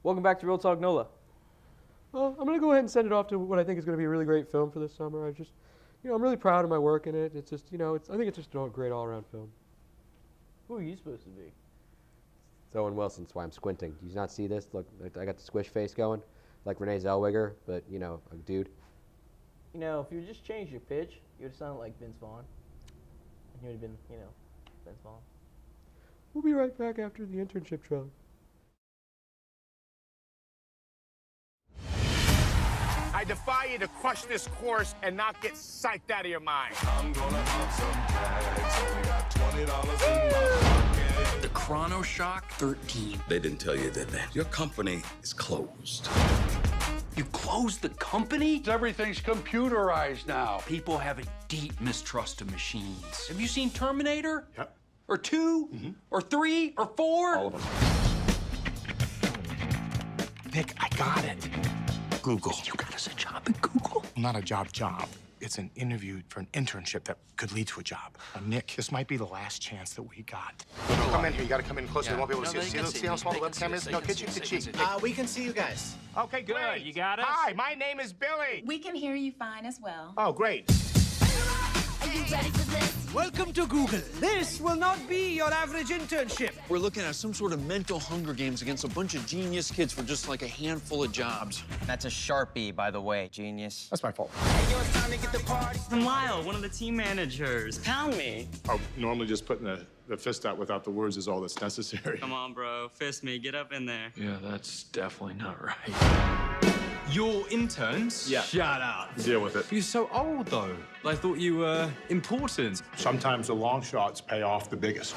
Welcome back to Real Talk NOLA. Well, I'm going to go ahead and send it off to what I think is going to be a really great film for this summer. I'm really proud of my work in it. It's just, I think it's just a great all-around film. Who are you supposed to be? It's Owen Wilson, that's why I'm squinting. Do you not see this? Look, I got the squish face going, like Renee Zellweger, but, a dude. If you just changed your pitch, you would have sounded like Vince Vaughn. And you would have been, Vince Vaughn. We'll be right back after the internship trailer. I defy you to crush this course and not get psyched out of your mind. I'm gonna pop some tags. Only got $20 in my pocket. The Chrono Shock 13. They didn't tell you, did they? Your company is closed. You closed the company? Everything's computerized now. People have a deep mistrust of machines. Have you seen Terminator? Yep. Or 2? Or 3? Or 4? All of them. Nick, I got it. Google. You got us a job at Google? Not a job. It's an interview for an internship that could lead to a job. Nick, this might be the last chance that we got. Come in here. You got to come in closer. They won't be able to see us. See how small the webcam is? No, get you to cheek. We can see you guys. Okay, good. You got us? Hi, my name is Billy. We can hear you fine as well. Oh, great. Are you ready for this? Welcome to Google. This will not be your average internship. We're looking at some sort of mental Hunger Games against a bunch of genius kids for just like a handful of jobs. That's a Sharpie, by the way, genius. That's my fault. I'm Lyle, one of the team managers. Pound me. Oh, normally just putting the fist out without the words is all that's necessary. Come on, bro. Fist me. Get up in there. Yeah, that's definitely not right. Your interns? Yeah. Shut up. Deal with it. You're so old, though. I thought you were important. Sometimes the long shots pay off the biggest.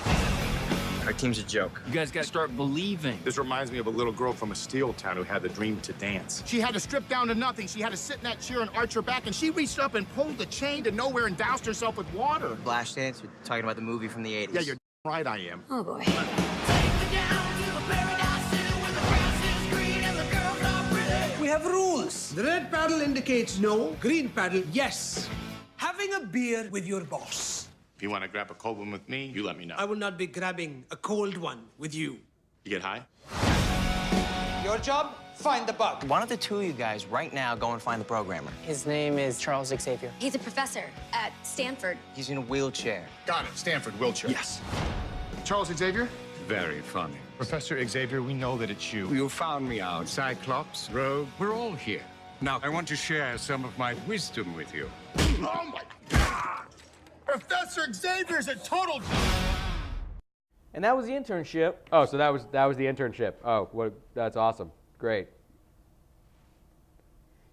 Our team's a joke. You guys gotta start believing. This reminds me of a little girl from a steel town who had the dream to dance. She had to strip down to nothing. She had to sit in that chair and arch her back, and she reached up and pulled the chain to nowhere and doused herself with water. Flashdance, we're talking about the movie from the 80s. Yeah, you're right, I am. Oh, boy. We have rules. The red paddle indicates no, green paddle, yes. Having a beer with your boss. If you want to grab a cold one with me, you let me know. I will not be grabbing a cold one with you. You get high? Your job? Find the bug. Why don't the two of you guys right now go and find the programmer? His name is Charles Xavier. He's a professor at Stanford. He's in a wheelchair. Got it. Stanford, wheelchair. Yes. Charles Xavier? Very funny. Professor Xavier, we know that it's you. You found me out. Cyclops, Rogue, we're all here. Now, I want to share some of my wisdom with you. Oh, my God! Professor Xavier's a total... And that was the internship. Oh, so that was the internship. Oh, that's awesome. Great.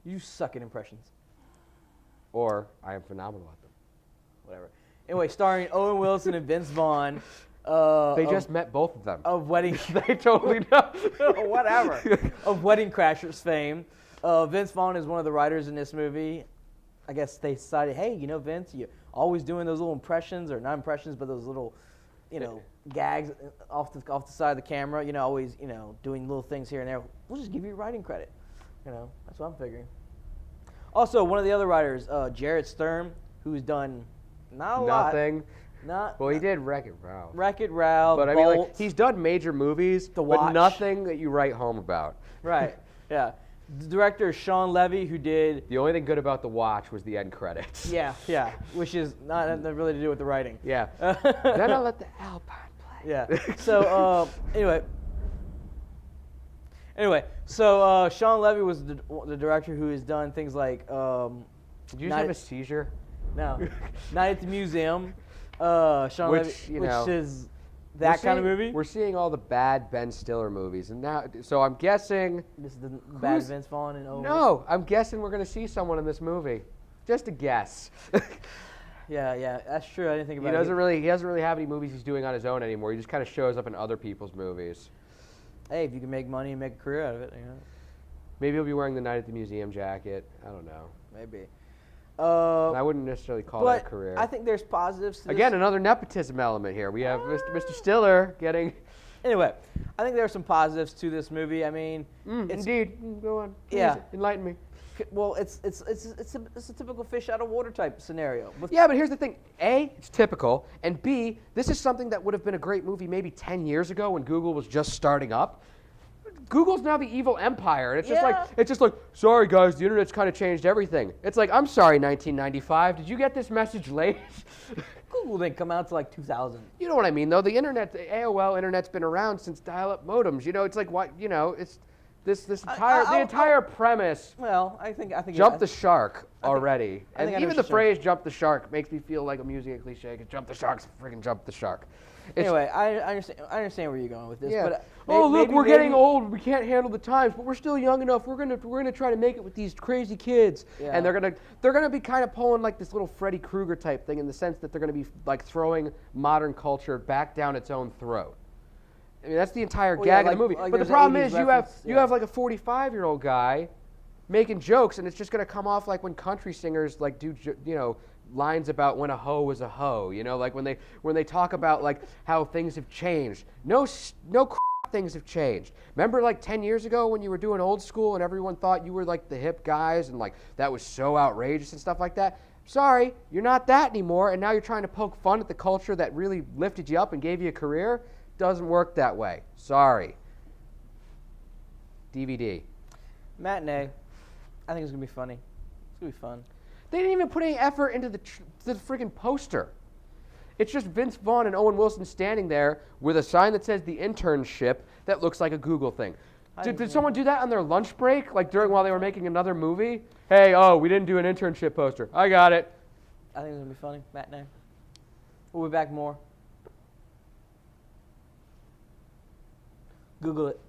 You suck at impressions. Or I am phenomenal at them. Whatever. Anyway, starring Owen Wilson and Vince Vaughn. They just met both of them. Of Wedding... They totally know. Whatever. Of Wedding Crashers fame. Vince Vaughn is one of the writers in this movie. I guess they decided, hey, Vince, you're always doing those little impressions, or not impressions, but those little, gags off the side of the camera. Always, doing little things here and there. We'll just give you writing credit. That's what I'm figuring. Also, one of the other writers, Jarrett Sturm, who's done not a lot. Nothing. Well, he did Wreck-It Ralph. Wreck-It Ralph, But Bolt, I mean, he's done major movies, The but Watch. nothing that you write home about. Right. Yeah. The director is Sean Levy, who did... The only thing good about The Watch was the end credits. Yeah, which is not really to do with the writing. Yeah. Then I'll let the Alpine play. Yeah. So, anyway, so Sean Levy was the director who has done things like... Did you just have a seizure? No. Night at the Museum. Sean Levy, which is that kind of movie. We're seeing all the bad Ben Stiller movies, and now, so I'm guessing. This is the bad Vince Vaughn and Owen. No, I'm guessing we're gonna see someone in this movie. Just a guess. Yeah, that's true. I didn't think about it. He doesn't really have any movies he's doing on his own anymore. He just kind of shows up in other people's movies. Hey, if you can make money and make a career out of it, Maybe he'll be wearing the Night at the Museum jacket. I don't know. Maybe. I wouldn't necessarily call that a career. I think there's positives to this. Again, another nepotism element here. We have Mr. Stiller getting... Anyway, I think there are some positives to this movie. I mean... indeed. Go on. Please, yeah. Enlighten me. Well, it's a typical fish out of water type scenario. Yeah, but here's the thing. A, it's typical. And B, this is something that would have been a great movie maybe 10 years ago when Google was just starting up. Google's now the evil empire. And it's just like, sorry guys, the internet's kind of changed everything. It's like, I'm sorry, 1995. Did you get this message late? Google didn't come out till like 2000. You know what I mean, though. The internet, the AOL internet's been around since dial-up modems. You know, it's like what, you know, it's this entire premise. Well, I think Jump the shark already. I think And even the phrase "jump the shark" makes me feel like I'm using a cliche. Cause jump the shark's freaking jump the shark. Anyway, I understand where you're going with this. Yeah. But look, we're getting old. We can't handle the times, but we're still young enough. We're gonna try to make it with these crazy kids. Yeah. And they're gonna be kind of pulling like this little Freddy Krueger type thing in the sense that they're gonna be like throwing modern culture back down its own throat. I mean, that's the entire gag of the movie. But the problem is you have like a 45-year-old guy making jokes, and it's just gonna come off like when country singers like do lines about when a hoe was a hoe, like when they talk about like how things have changed. No things have changed. Remember like 10 years ago when you were doing old school and everyone thought you were like the hip guys and like that was so outrageous and stuff like that? Sorry, you're not that anymore, and now you're trying to poke fun at the culture that really lifted you up and gave you a career? Doesn't work that way. Sorry. DVD. Matinee. I think it's gonna be funny. It's gonna be fun. They didn't even put any effort into the friggin' poster. It's just Vince Vaughn and Owen Wilson standing there with a sign that says the Internship that looks like a Google thing. Did someone do that on their lunch break, like while they were making another movie? Hey, we didn't do an internship poster. I got it. I think it's gonna be funny. Matinee. We'll be back more. Google it.